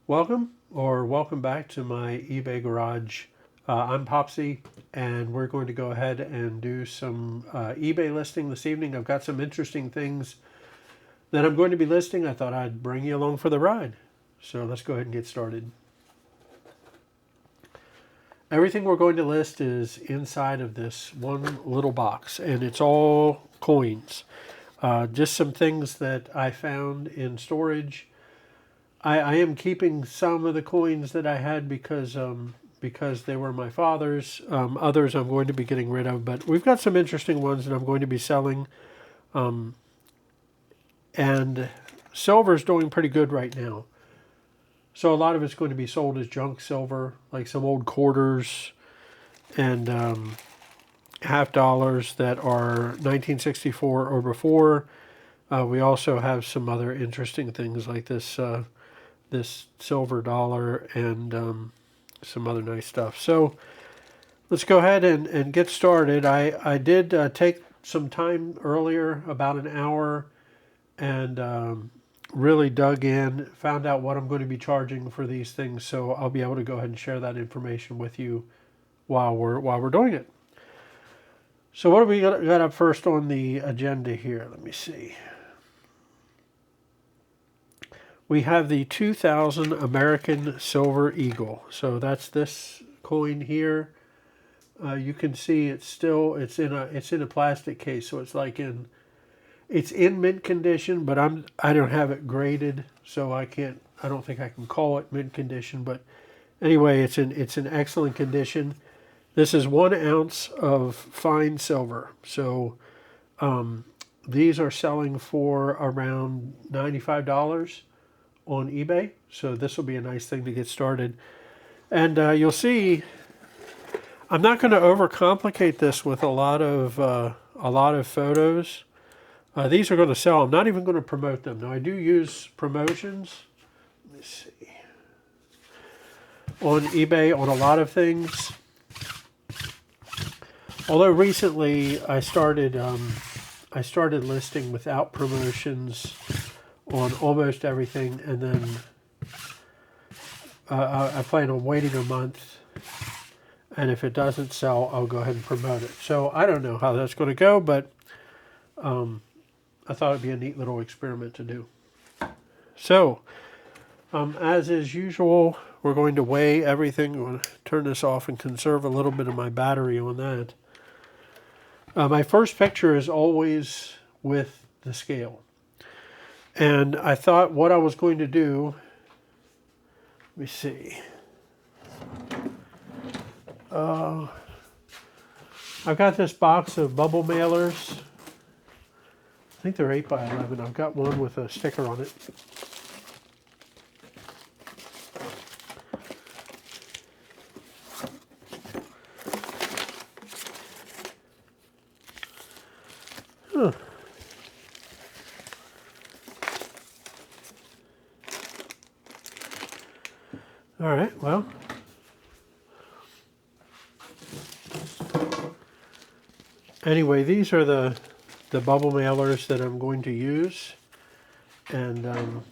Welcome back to my eBay garage. I'm Popsy, and we're going to go ahead and do some eBay listing this evening. I've got some interesting things that I'm going to be listing. I thought I'd bring you along for the ride. So let's go ahead and get started. Everything we're going to list is inside of this one little box, and it's all coins. Just some things that I found in storage. I am keeping some of the coins that I had because they were my father's. Others I'm going to be getting rid of, but we've got some interesting ones that I'm going to be selling. And silver's doing pretty good right now. So a lot of it's going to be sold as junk silver, like some old quarters and half dollars that are 1964 or before. We also have some other interesting things like this silver dollar and some other nice stuff. So let's go ahead and get started. I did take some time earlier, about an hour, and really dug in, found out what I'm going to be charging for these things. So I'll be able to go ahead and share that information with you while we're doing it. So what do we got up first on the agenda here? Let me see. We have the 2000 American Silver Eagle. So that's this coin here. You can see it's in a plastic case, so it's in mint condition, but I don't have it graded, so I don't think I can call it mint condition. But anyway, it's in excellent condition. This is 1 ounce of fine silver. So these are selling for around $95 on eBay. So this will be a nice thing to get started. And you'll see, I'm not going to overcomplicate this with a lot of photos. These are going to sell. I'm not even going to promote them. Now I do use promotions. Let me see. On eBay on a lot of things. Although recently I started listing without promotions on almost everything, and then I plan on waiting a month, and if it doesn't sell, I'll go ahead and promote it. So I don't know how that's going to go, but I thought it'd be a neat little experiment to do. So, as is usual, we're going to weigh everything. I'm going to turn this off and conserve a little bit of my battery on that. My first picture is always with the scale. And I thought what I was going to do, let me see. I've got this box of bubble mailers. I think they're 8 by 11. I've got one with a sticker on it. Huh. All right, well. Anyway, these are the bubble mailers that I'm going to use. And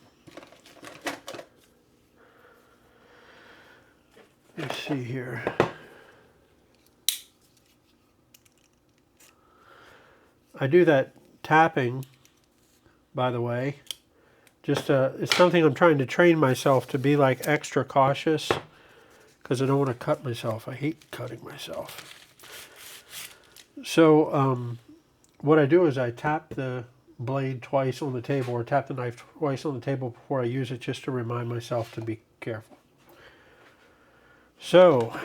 let's see here. I do that tapping, by the way. Just it's something I'm trying to train myself to be like extra cautious, because I don't want to cut myself. I hate cutting myself. So what I do is I tap the blade twice on the table, or tap the knife twice on the table before I use it, just to remind myself to be careful. So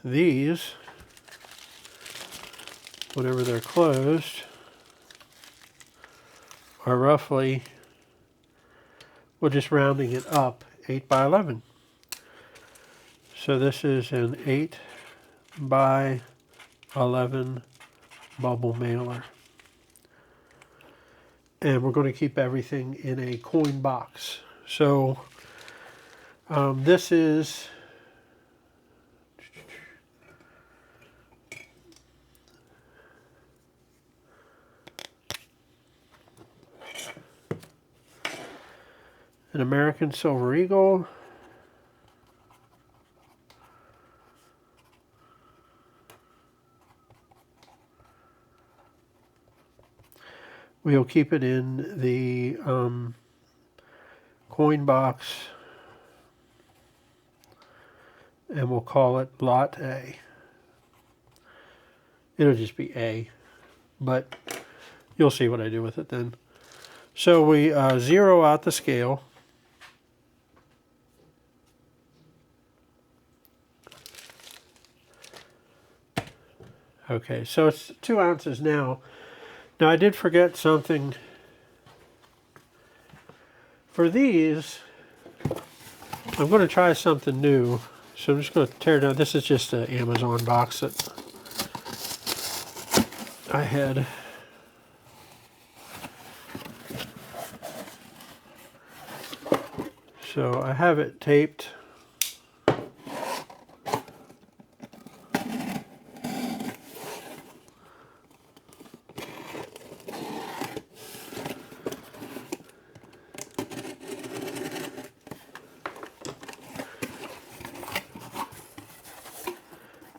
these, whenever they're closed, are roughly, we're just rounding it up, 8 by 11. So this is an 8 by 11 bubble mailer. And we're going to keep everything in a coin box. So this is an American Silver Eagle. We'll keep it in the coin box, and we'll call it Lot A. It'll just be A, but you'll see what I do with it then. So we zero out the scale. Okay, so it's 2 ounces now. Now I did forget something. For these, I'm going to try something new. So I'm just going to tear down. This is just an Amazon box that I had. So I have it taped.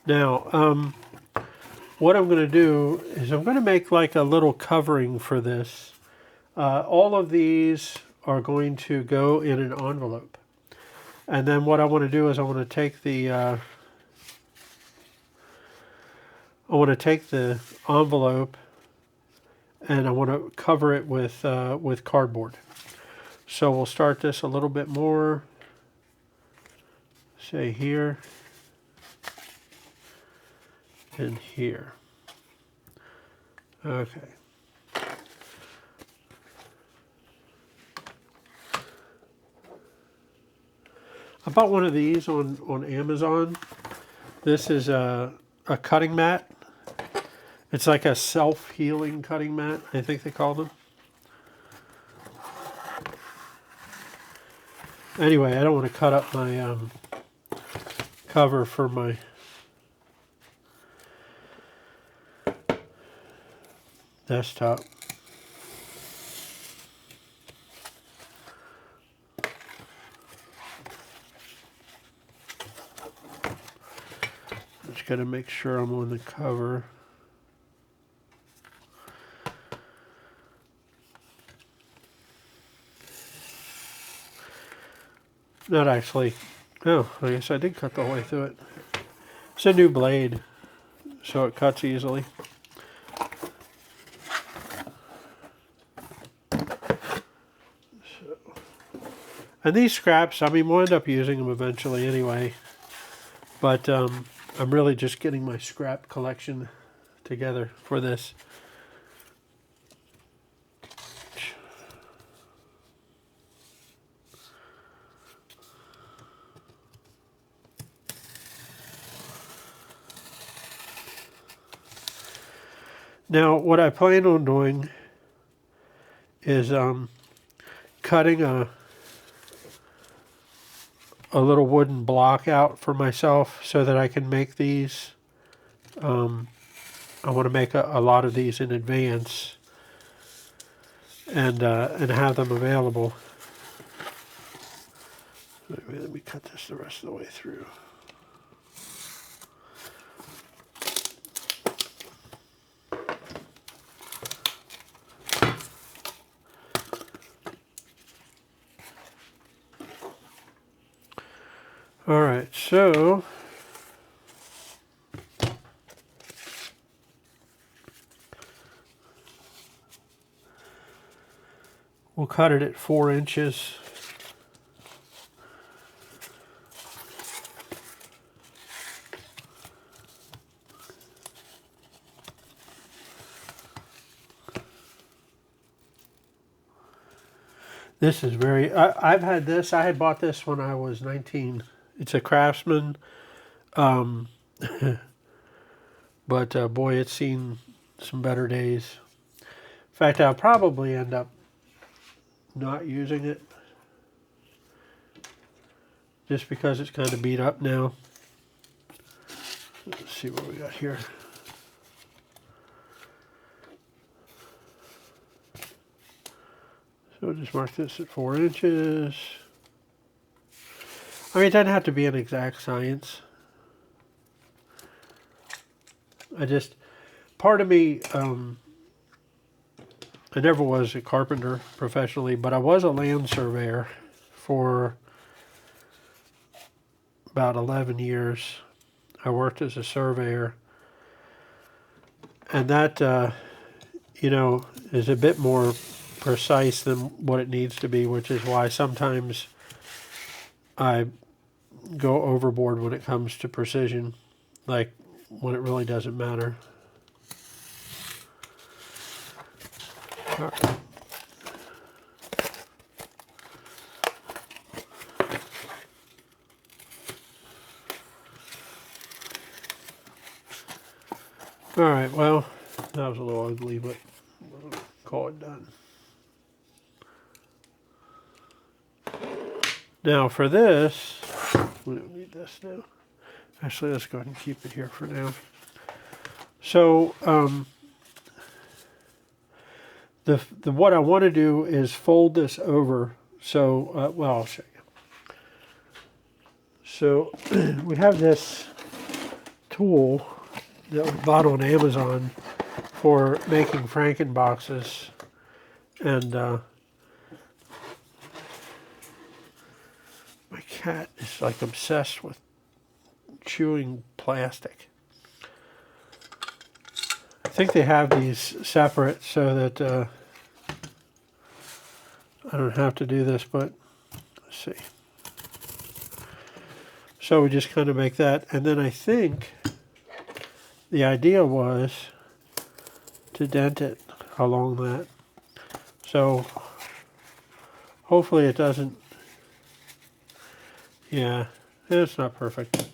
Now, what I'm going to do is I'm going to make like a little covering for this. All of these are going to go in an envelope. And then what I want to do is I want to take the envelope and I want to cover it with cardboard. So we'll start this a little bit more. Say here. And here. Okay. I bought one of these on Amazon. This is a cutting mat. It's like a self-healing cutting mat, I think they call them. Anyway, I don't want to cut up my cover for my desktop. Just got to make sure I'm on the cover. Not actually. Oh, I guess I did cut the whole way through it. It's a new blade, so it cuts easily. And these scraps, I mean, we'll end up using them eventually anyway. But I'm really just getting my scrap collection together for this. Now, what I plan on doing is cutting a little wooden block out for myself so that I can make these. I want to make a lot of these in advance and have them available. Let me cut this the rest of the way through. All right, so we'll cut it at 4 inches. This is very, I've had this, I had bought this when I was 19. It's a Craftsman, but boy, it's seen some better days. In fact, I'll probably end up not using it just because it's kind of beat up now. Let's see what we got here. So we'll just mark this at 4 inches. I mean, it doesn't have to be an exact science. Part of me I never was a carpenter professionally, but I was a land surveyor for about 11 years. I worked as a surveyor, and that, you know, is a bit more precise than what it needs to be, which is why sometimes I go overboard when it comes to precision, like when it really doesn't matter. All right. All right, well, that was a little ugly, but we'll call it done. Now for this, we don't need this now. Actually, let's go ahead and keep it here for now. So the what I want to do is fold this over. So well, I'll show you. So we have this tool that we bought on Amazon for making Franken boxes, and my cat is like obsessed with chewing plastic. I think they have these separate so that I don't have to do this, but let's see. So we just kind of make that, and then I think the idea was to dent it along that. So hopefully it doesn't, yeah, it's not perfect.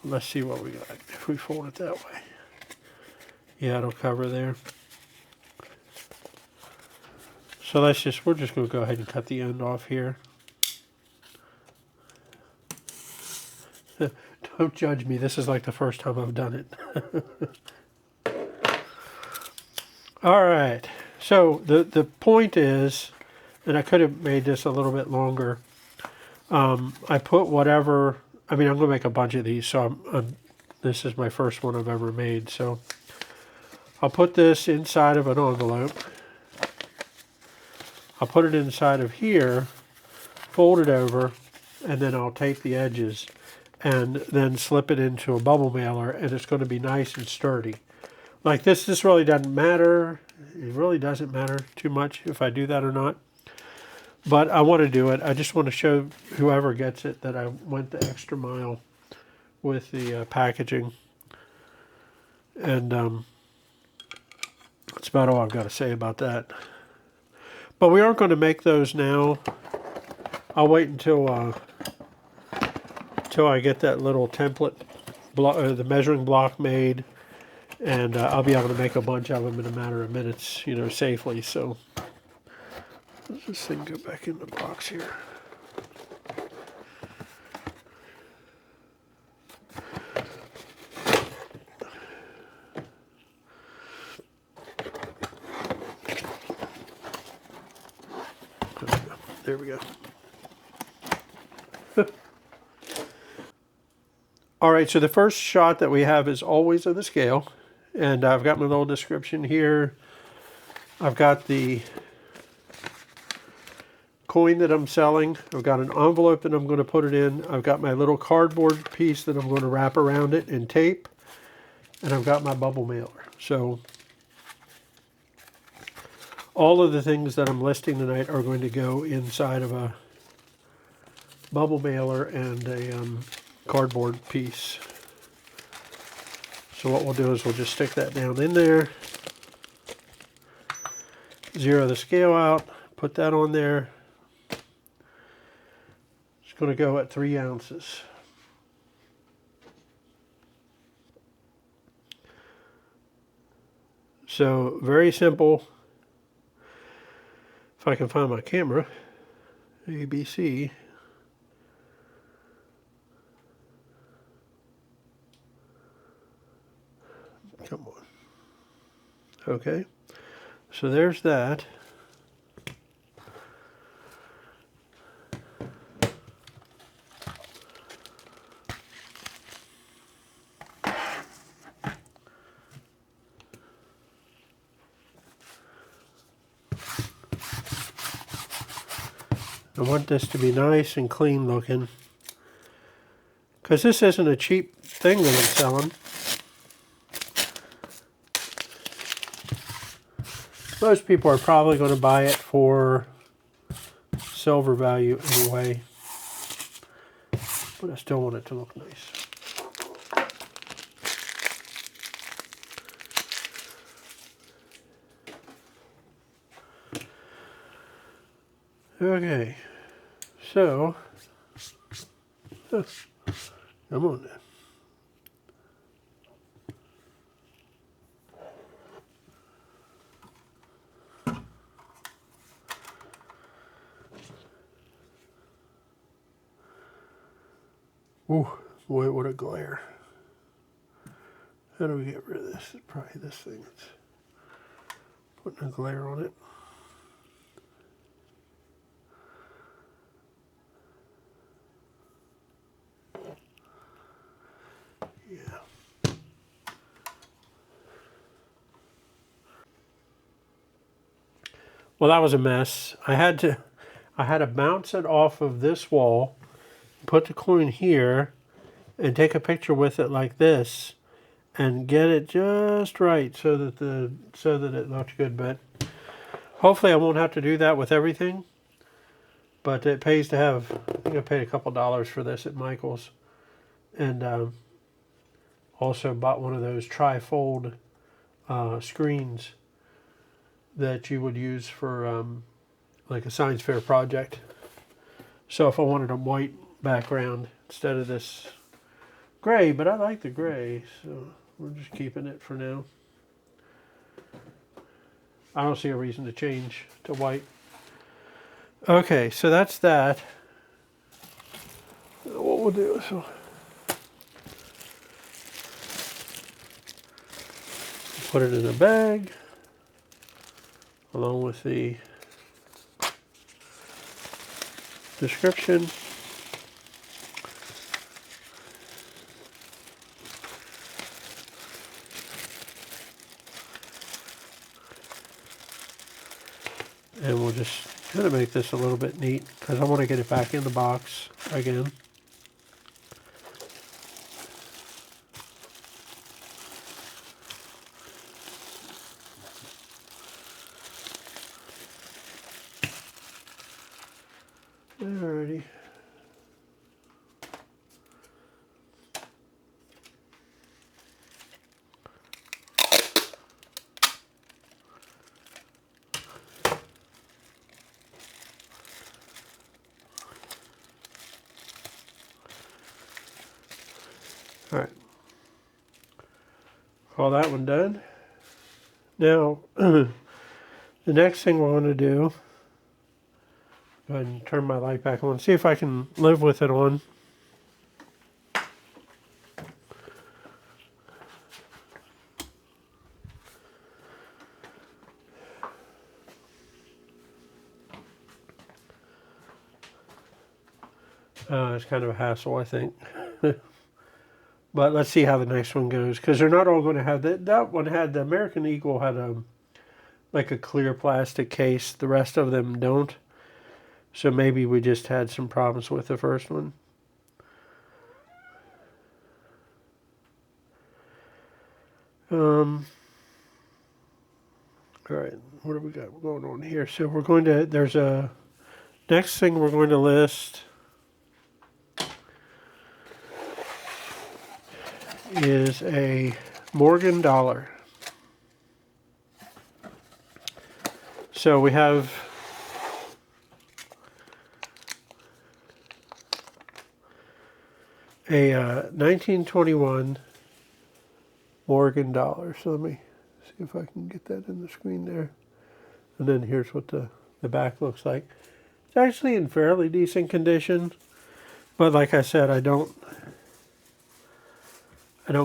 Let's see what we got if we fold it that way. Yeah, it'll cover there. So we're just going to go ahead and cut the end off here. Don't judge me, this is like the first time I've done it. All right, so the point is, and I could have made this a little bit longer, I put whatever, I mean, I'm going to make a bunch of these, so this is my first one I've ever made, so I'll put this inside of an envelope. I'll put it inside of here, fold it over, and then I'll tape the edges and then slip it into a bubble mailer, and it's going to be nice and sturdy. Like this really doesn't matter. It really doesn't matter too much if I do that or not. But I want to do it. I just want to show whoever gets it that I went the extra mile with the packaging. And that's about all I've got to say about that. But we aren't going to make those now. I'll wait until I get that little template, the measuring block made, and I'll be able to make a bunch of them in a matter of minutes, you know, safely. So let's this thing go back in the box here. There we go. All right, so the first shot that we have is always of the scale. And I've got my little description here. I've got the coin that I'm selling. I've got an envelope that I'm going to put it in. I've got my little cardboard piece that I'm going to wrap around it and tape. And I've got my bubble mailer. So all of the things that I'm listing tonight are going to go inside of a bubble mailer and a cardboard piece. So what we'll do is we'll just stick that down in there, zero the scale out, put that on there. It's going to go at 3 ounces. So very simple. If I can find my camera, ABC. Come on. Okay, so there's that. I want this to be nice and clean looking, because this isn't a cheap thing that I'm selling. Most people are probably going to buy it for silver value anyway, but I still want it to look nice. Okay, so, come on then. Ooh, boy, what a glare. How do we get rid of this? It's probably this thing that's putting a glare on it. Yeah. Well, that was a mess. I had to bounce it off of this wall, put the coin here, and take a picture with it like this, and get it just right so that it looks good. But hopefully, I won't have to do that with everything. But it pays to have. I think I paid a couple dollars for this at Michael's, and also bought one of those tri-fold screens that you would use for like a science fair project. So if I wanted a white background instead of this gray, but I like the gray, so we're just keeping it for now. I don't see a reason to change to white. Okay, so that's that. What we'll do is put it in a bag along with the description. And we'll just kind of make this a little bit neat because I want to get it back in the box again. Alrighty. Alright. All that one done. Now, the next thing we're going to do, go ahead and turn my light back on, see if I can live with it on. It's kind of a hassle, I think. But let's see how the next one goes, because they're not all going to have that. That one had, the American Eagle had like a clear plastic case. The rest of them don't. So maybe we just had some problems with the first one. All right, what do we got going on here? So we're going to, there's a, next thing we're going to list is a Morgan dollar. So we have a 1921 Morgan dollar. So let me see if I can get that in the screen there. And then here's what the back looks like. It's actually in fairly decent condition, but like I said, I don't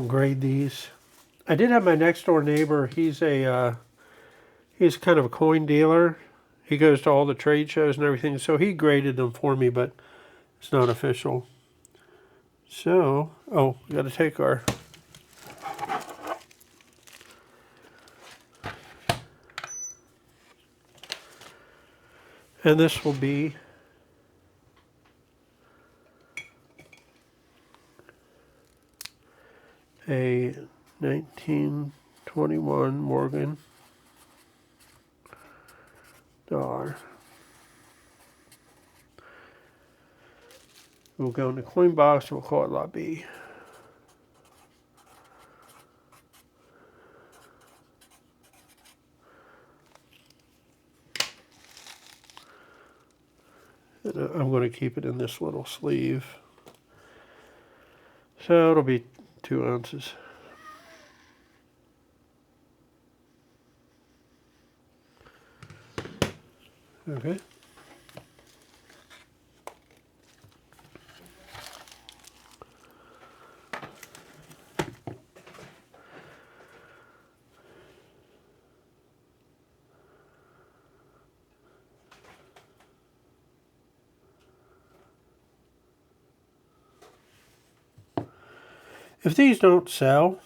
grade these. I did have my next door neighbor. He's kind of a coin dealer. He goes to all the trade shows and everything, so he graded them for me, but it's not official. So, oh, we got to take our and this will be a 1921 Morgan dollar. We'll go in the coin box and we'll call it Lot B. And I'm going to keep it in this little sleeve. So it'll be 2 ounces. Okay. If these don't sell,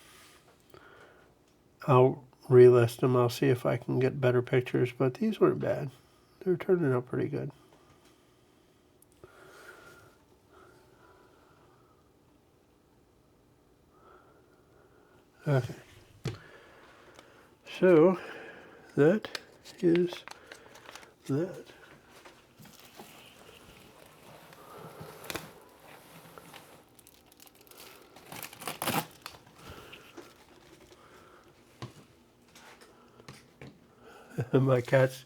I'll relist them. I'll see if I can get better pictures, but these weren't bad. They're turning out pretty good. Okay. So that is that. My cat's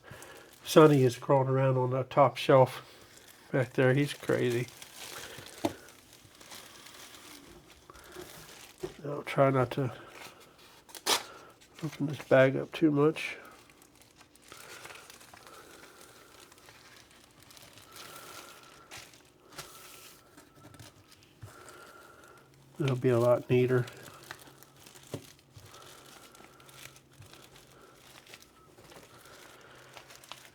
Sonny is crawling around on the top shelf back there. He's crazy. I'll try not to open this bag up too much. It'll be a lot neater.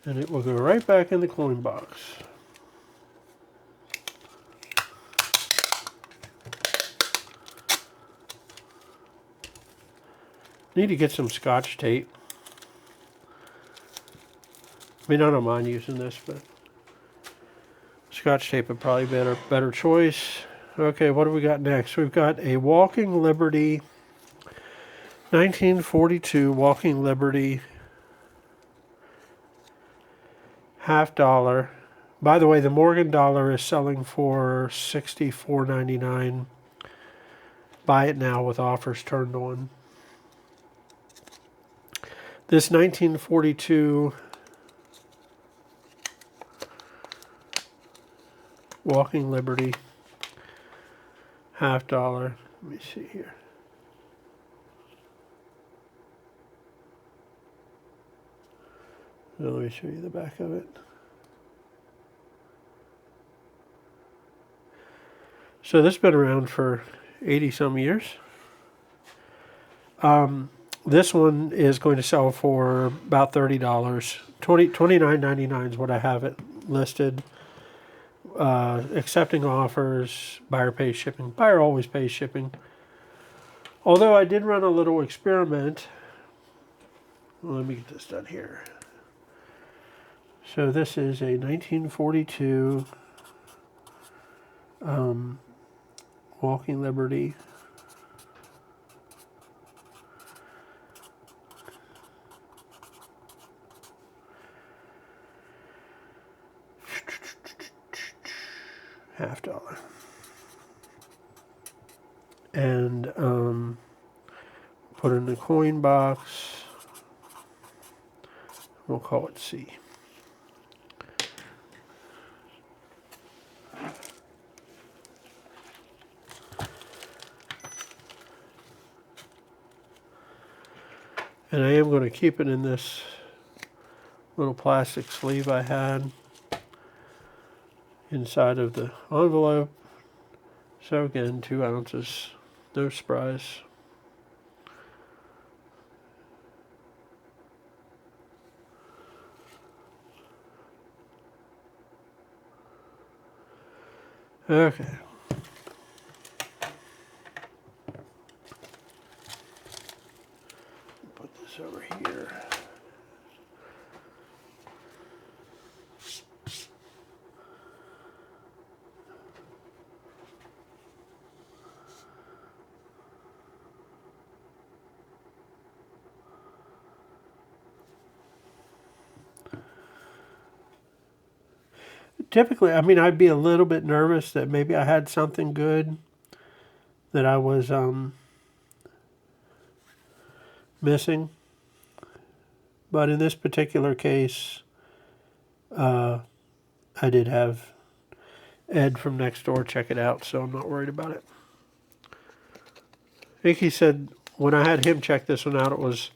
And it will go right back in the coin box. Need to get some Scotch tape. I mean, I don't mind using this, but Scotch tape would probably be a better choice. Okay, what do we got next? We've got a Walking Liberty, 1942 Walking Liberty, $50. By the way, the Morgan dollar is selling for $64.99. Buy it now with offers turned on. This 1942 Walking Liberty, $50. Let me see here. Let me show you the back of it. So this has been around for 80 some years. This one is going to sell for about $30. $29.99 is what I have it listed. Accepting offers, buyer pays shipping. Buyer always pays shipping. Although I did run a little experiment. Well, let me get this done here. So this is a 1942 Walking Liberty. $50. And put it in the coin box. We'll call it C. And I am going to keep it in this little plastic sleeve I had inside of the envelope. So again, 2 ounces, no surprise. Okay. Put this over here. typically, I mean, I'd be a little bit nervous that maybe I had something good that I was missing. But in this particular case, I did have Ed from next door check it out, so I'm not worried about it. I think he said when I had him check this one out, it was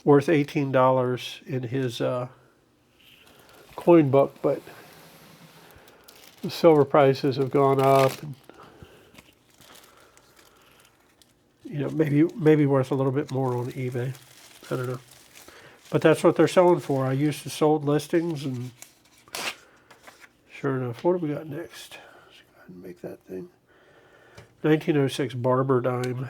worth $18 in his coin book, but the silver prices have gone up. And, you know, maybe worth a little bit more on eBay. I don't know. But that's what they're selling for. I used the sold listings, and sure enough, what do we got next? Let's go ahead and make that thing. 1906 Barber dime.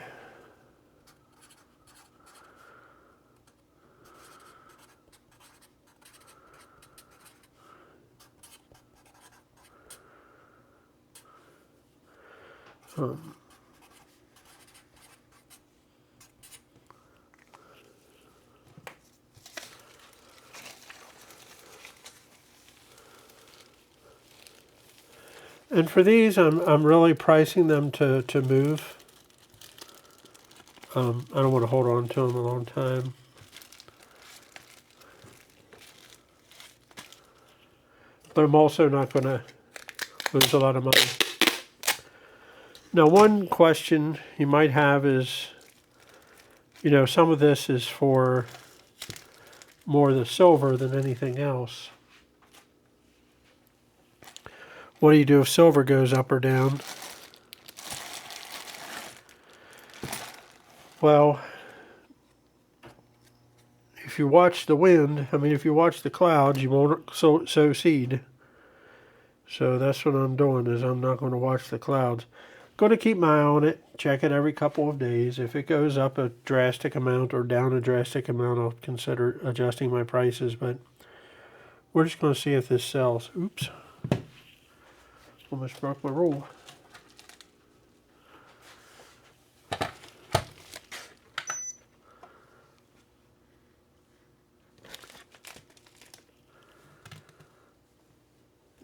And for these, I'm really pricing them to move. I don't want to hold on to them a long time. But I'm also not going to lose a lot of money. Now, one question you might have is, you know, some of this is for more the silver than anything else. What do you do if silver goes up or down? Well, if you watch the wind, I mean, if you watch the clouds, you won't sow seed. So that's what I'm doing, is I'm not going to watch the clouds. Going to keep my eye on it, check it every couple of days. If it goes up a drastic amount or down a drastic amount, I'll consider adjusting my prices. But we're just going to see if this sells. Oops. Almost broke my rule.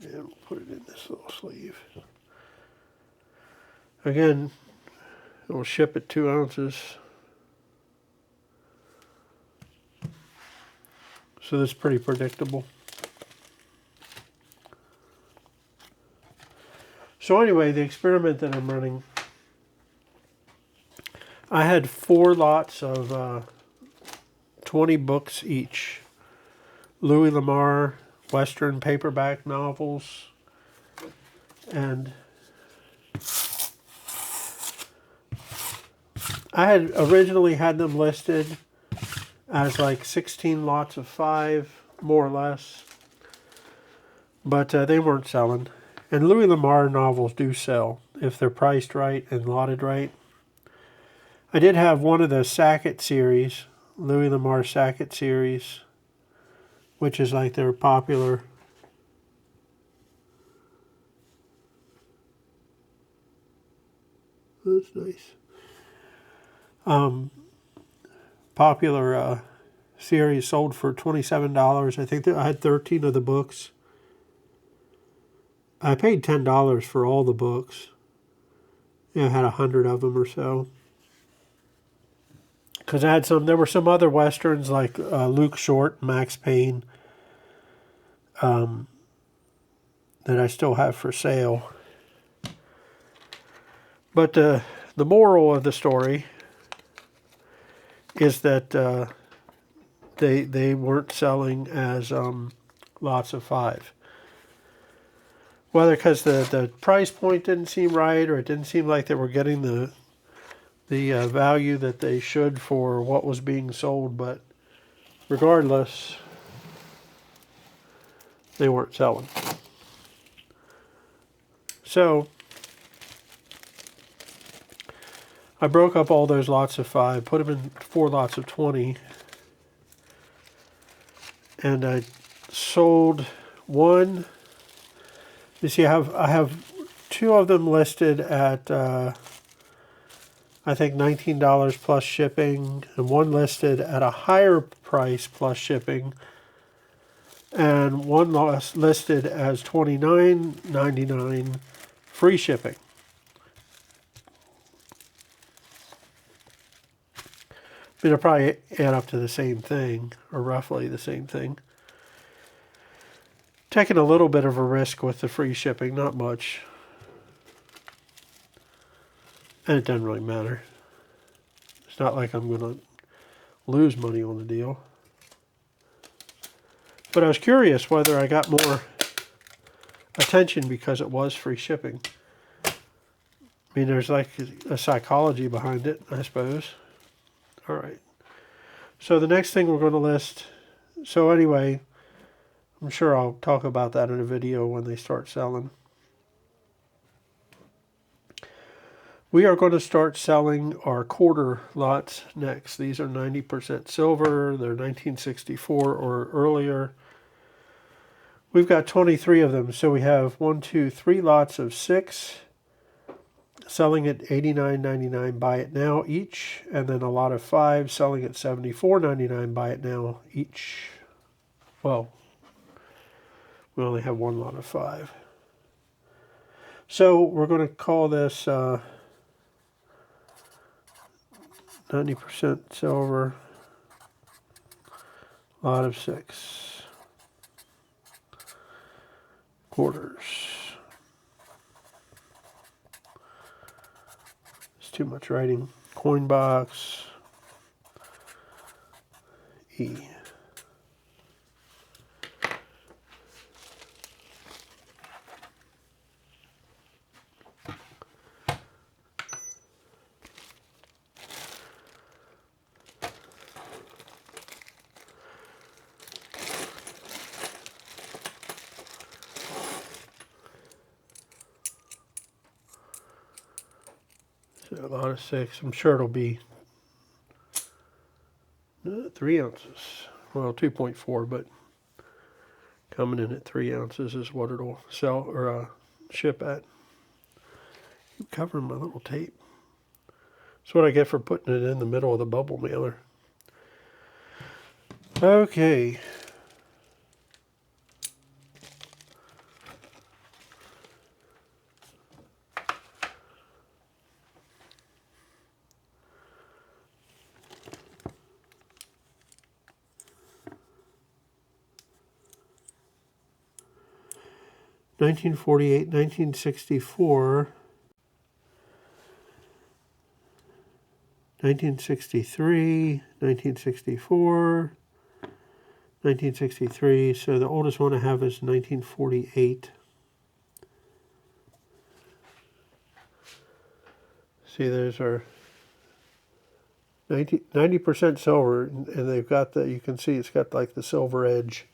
And we'll put it in this little sleeve. Again, it will ship at 2 ounces. So that's pretty predictable. So anyway, the experiment that I'm running, I had 4 lots of 20 books each. Louis L'Amour, Western paperback novels, and I had originally had them listed as like 16 lots of 5, more or less, but they weren't selling. And Louis L'Amour novels do sell if they're priced right and lotted right. I did have one of the Sackett series, Louis L'Amour Sackett series, which is like their popular. That's nice. Popular series sold for $27. I think that I had 13 of the books. I paid $10 for all the books. Yeah, I had 100 of them or so. Because I had some, there were some other westerns like Luke Short, Max Payne, that I still have for sale. But the moral of the story is that they weren't selling as lots of 5. Whether because the price point didn't seem right, or it didn't seem like they were getting the value that they should for what was being sold, but regardless, they weren't selling. So I broke up all those lots of 5, put them in 4 lots of 20, and I sold one. You see, I have 2 of them listed at I think $19 plus shipping, and one listed at a higher price plus shipping and one listed as $29.99 free shipping. I mean, it'll probably add up to the same thing, or roughly the same thing. Taking a little bit of a risk with the free shipping, not much. And it doesn't really matter. It's not like I'm going to lose money on the deal. But I was curious whether I got more attention because it was free shipping. I mean, there's like a psychology behind it, I suppose. All right. So the next thing we're going to list. So anyway, I'm sure I'll talk about that in a video when they start selling. We are going to start selling our quarter lots next. These are 90% silver. They're 1964 or earlier. We've got 23 of them. So we have 3 lots of 6 selling at $89.99 buy it now each. And then a lot of 5 selling at $74.99 buy it now each. Well, we only have 1 lot of 5. So we're going to call this 90% silver, lot of 6 quarters. It's too much writing. Coin box, E. So a lot of 6. I'm sure it'll be 3 ounces. Well, 2.4, but coming in at 3 ounces is what it'll sell or ship at. Keep covering my little tape. That's what I get for putting it in the middle of the bubble mailer. Okay. $1948, $1964, $1963, $1964, $1963. So the oldest one I have is $1948. See, there's our 90% silver, and they've got the, you can see it's got like the silver edge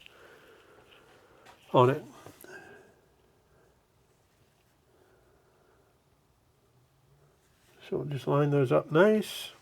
on it. So we'll just line those up nice.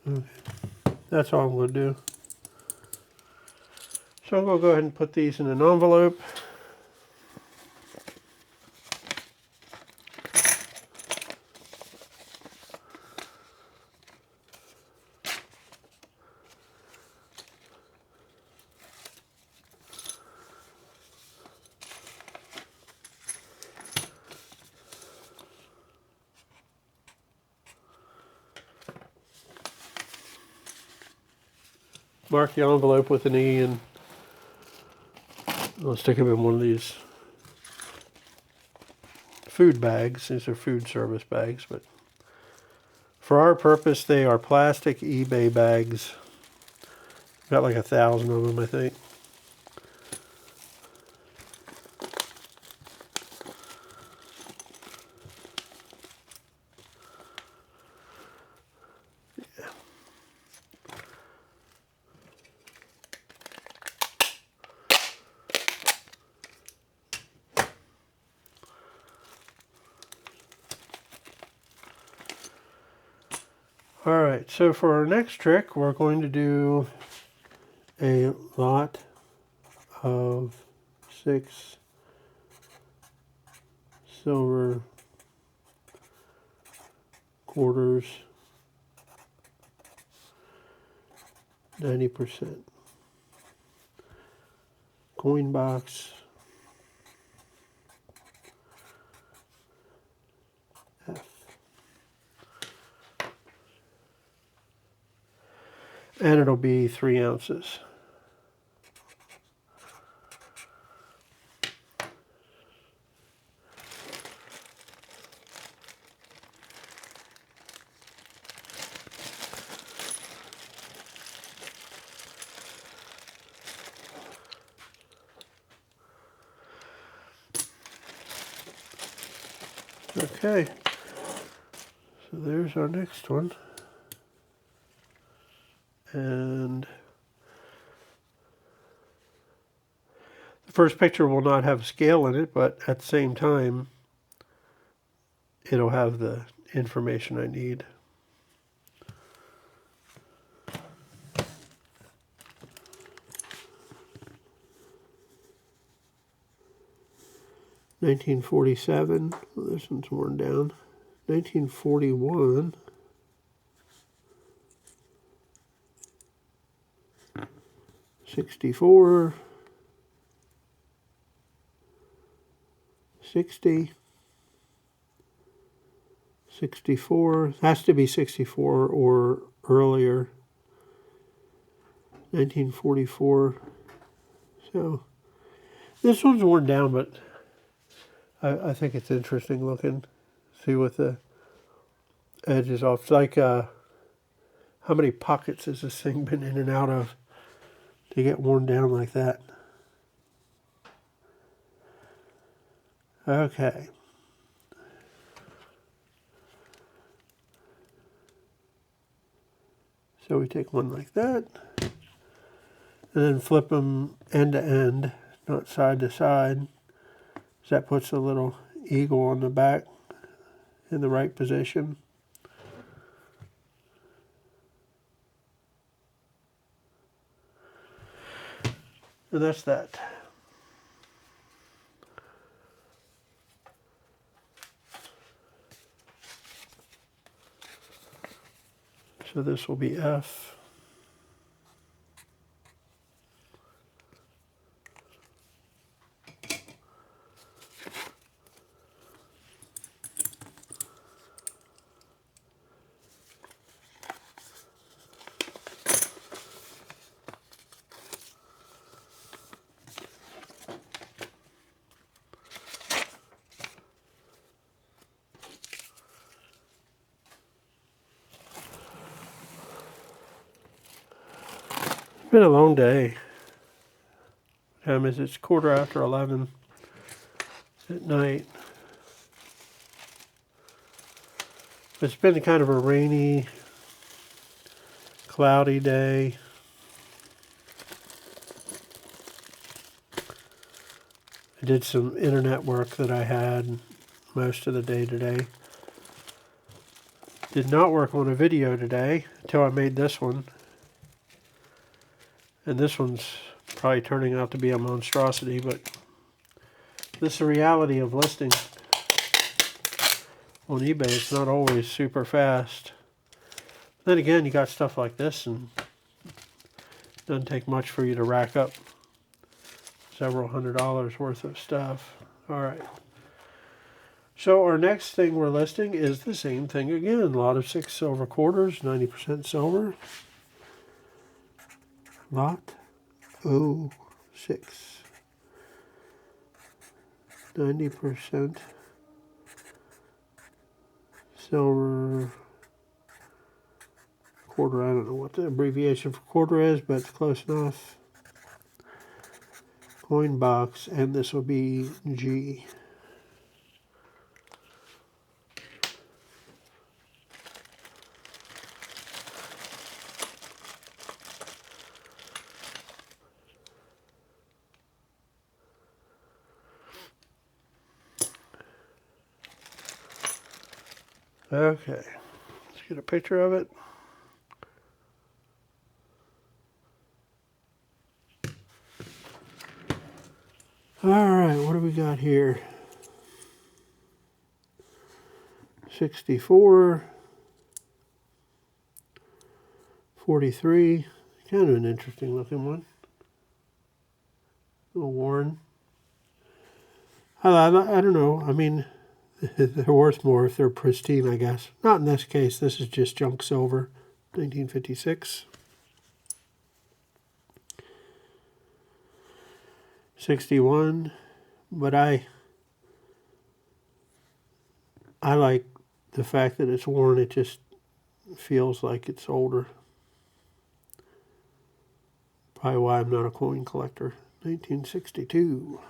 Okay. That's all I'm going to do. So I'm going to go ahead and put these in an envelope. Mark the envelope with an E, and I'll stick them in one of these food bags. These are food service bags, but for our purpose, they are plastic eBay bags. Got like 1,000 of them, I think. All right, so for our next trick, we're going to do a lot of 6 silver quarters, 90%. Coin box, F. And it'll be 3 ounces. Okay, so there's our next one. And the first picture will not have a scale in it, but at the same time, it'll have the information I need. $1947, well, this one's worn down. 1941. 64. 60. 64. Has to be 64 or earlier. 1944. So this one's worn down, but I think it's interesting looking. See what the edge is off. It's like, how many pockets has this thing been in and out of to get worn down like that? Okay. So we take one like that, and then flip them end to end, not side to side. So that puts a little eagle on the back in the right position. And that's that. So this will be F. It's been a long day. What time is it? It's 11:15 at night. It's been kind of a rainy, cloudy day. I did some internet work that I had most of the day today. Did not work on a video today until I made this one. And this one's probably turning out to be a monstrosity, but this is the reality of listing on eBay. It's not always super fast. Then again, you got stuff like this, and it doesn't take much for you to rack up several $100s worth of stuff. All right. So our next thing we're listing is the same thing again. A lot of 6 silver quarters, 90% silver. Lot 06. 90% silver quarter. I don't know what the abbreviation for quarter is, but it's close enough. Coin box, and this will be G. Okay, let's get a picture of it. All right, what do we got here? 64, 43, kind of an interesting looking one. A little worn. I don't know. I mean, they're worth more if they're pristine, I guess. Not in this case. This is just junk silver, 1956. 61. But I like the fact that it's worn. It just feels like it's older. Probably why I'm not a coin collector. 1962.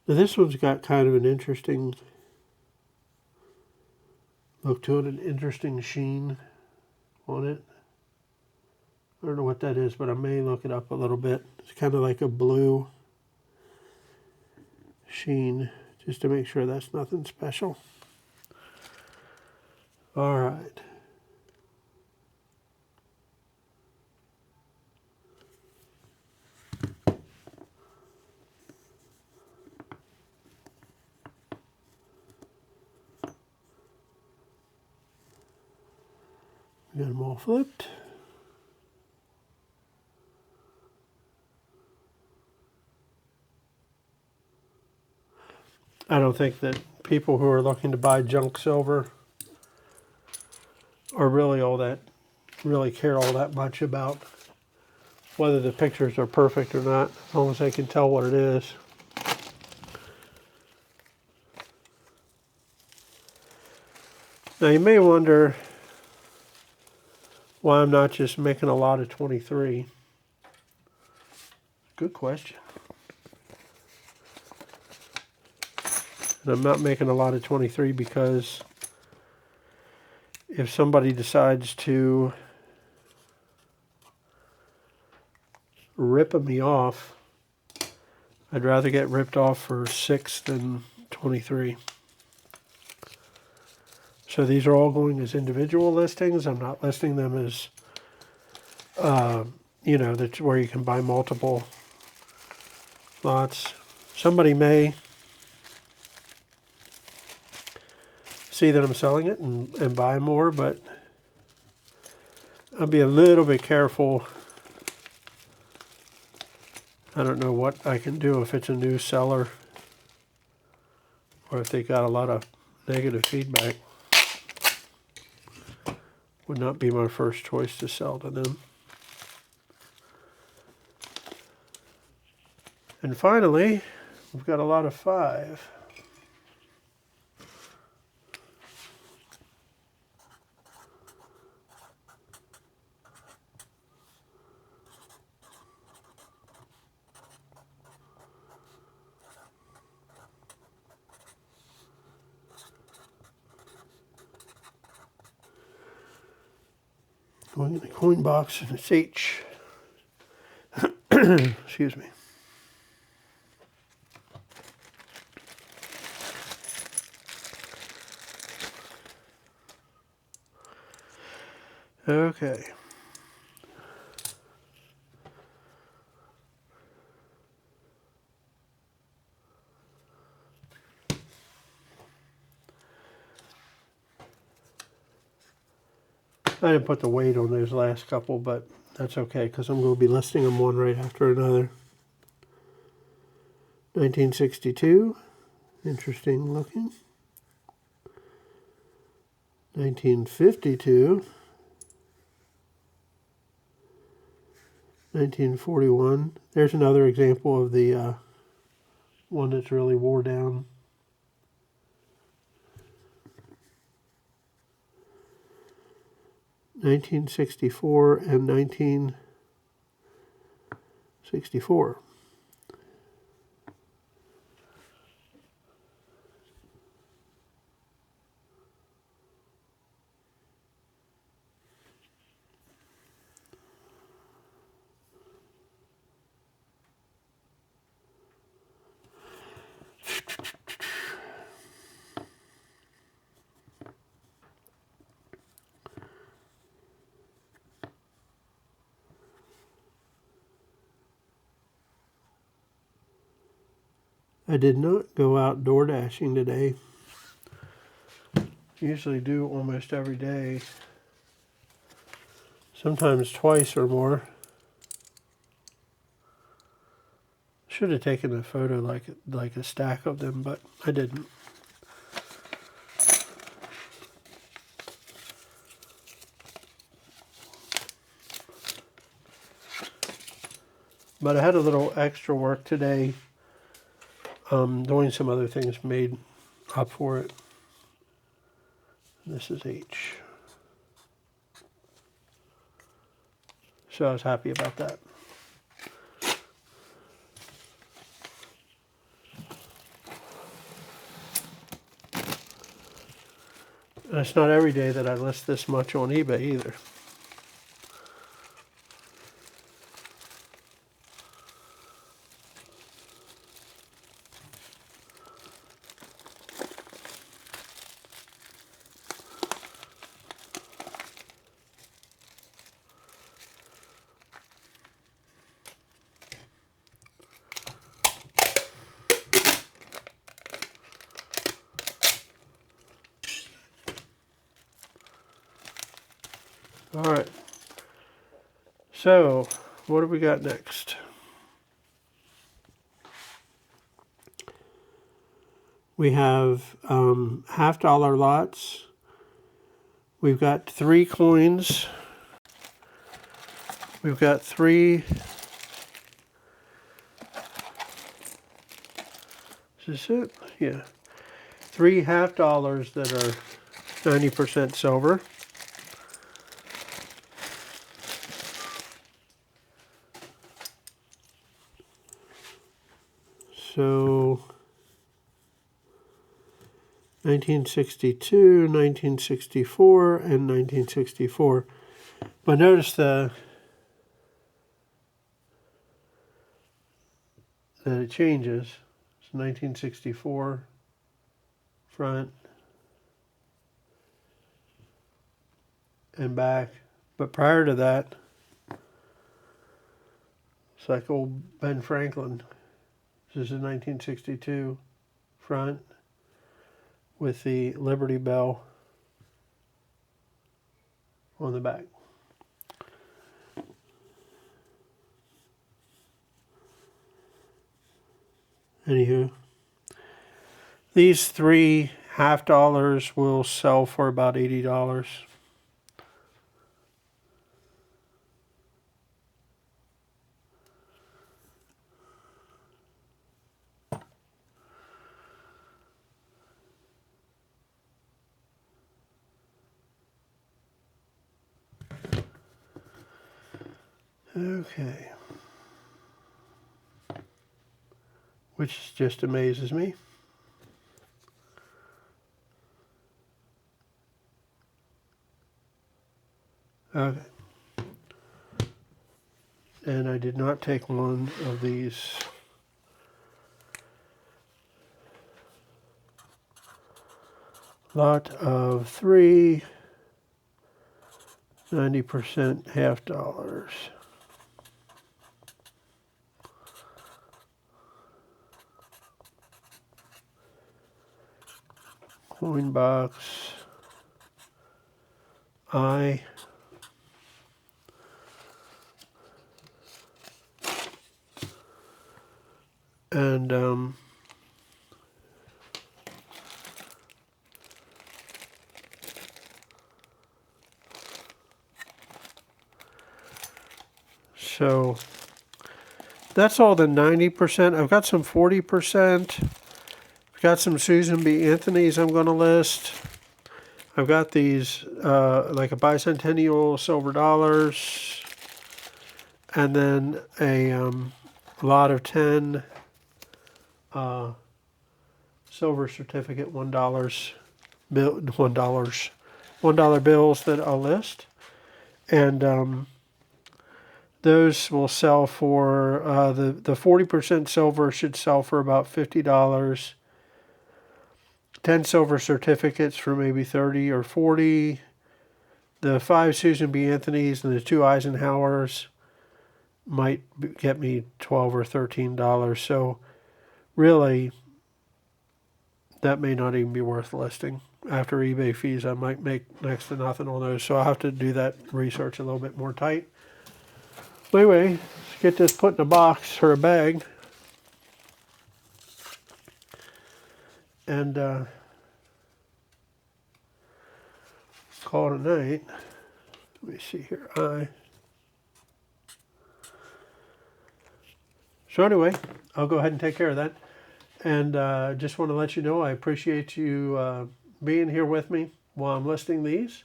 Now this one's got kind of an interesting look to it, an interesting sheen on it. I don't know what that is, but I may look it up a little bit. It's kind of like a blue sheen, just to make sure that's nothing special. All right. Got them all flipped. I don't think that people who are looking to buy junk silver are really care all that much about whether the pictures are perfect or not, as long as they can tell what it is. Now you may wonder why I'm not just making a lot of 23. Good question. And I'm not making a lot of 23 because if somebody decides to rip me off, I'd rather get ripped off for 6 than 23. So these are all going as individual listings. I'm not listing them as, that's where you can buy multiple lots. Somebody may see that I'm selling it and buy more, but I'll be a little bit careful. I don't know what I can do if it's a new seller or if they got a lot of negative feedback. Would not be my first choice to sell to them. And finally, we've got a lot of 5. Going in the coin box, and it's H. Excuse me. Okay. I didn't put the weight on those last couple, but that's okay because I'm going to be listing them one right after another. 1962, interesting looking. 1952. 1941. There's another example of the one that's really wore down. 1964 and 1964. I did not go out door dashing today. Usually do almost every day. Sometimes twice or more. Should have taken a photo like a stack of them, but I didn't. But I had a little extra work today. Doing some other things made up for it. This is H. So I was happy about that. And it's not every day that I list this much on eBay either. All right. So, what do we got next? We have $50 lots. We've got 3 coins. We've got 3. Is this it? Yeah. 3 $50 that are 90% silver. So 1962, 1964, and 1964. But notice that it changes. It's 1964 front and back. But prior to that, it's like old Ben Franklin. This is a 1962 front with the Liberty Bell on the back. Anywho, these 3 $50 will sell for about $80. Okay. Which just amazes me. Okay. And I did not take one of these. Lot of 3, 90% $50. Coin box. I. And so that's all the 90%. I've got some 40%. I've got some Susan B. Anthony's I'm going to list. I've got these like a bicentennial silver dollars. And then a lot of 10 silver certificate $1 $1 bills that I'll list. And those will sell for, the 40% silver should sell for about $50. 10 silver certificates for maybe 30 or 40. The 5 Susan B. Anthony's and the 2 Eisenhowers might get me $12 or $13. So really, that may not even be worth listing. After eBay fees, I might make next to nothing on those, so I'll have to do that research a little bit more tight. But anyway, let's get this put in a box or a bag. And call it a night. Let me see here. So anyway, I'll go ahead and take care of that. And just want to let you know I appreciate you being here with me while I'm listing these.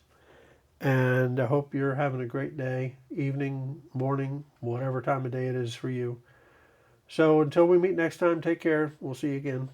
And I hope you're having a great day, evening, morning, whatever time of day it is for you. So until we meet next time, take care. We'll see you again.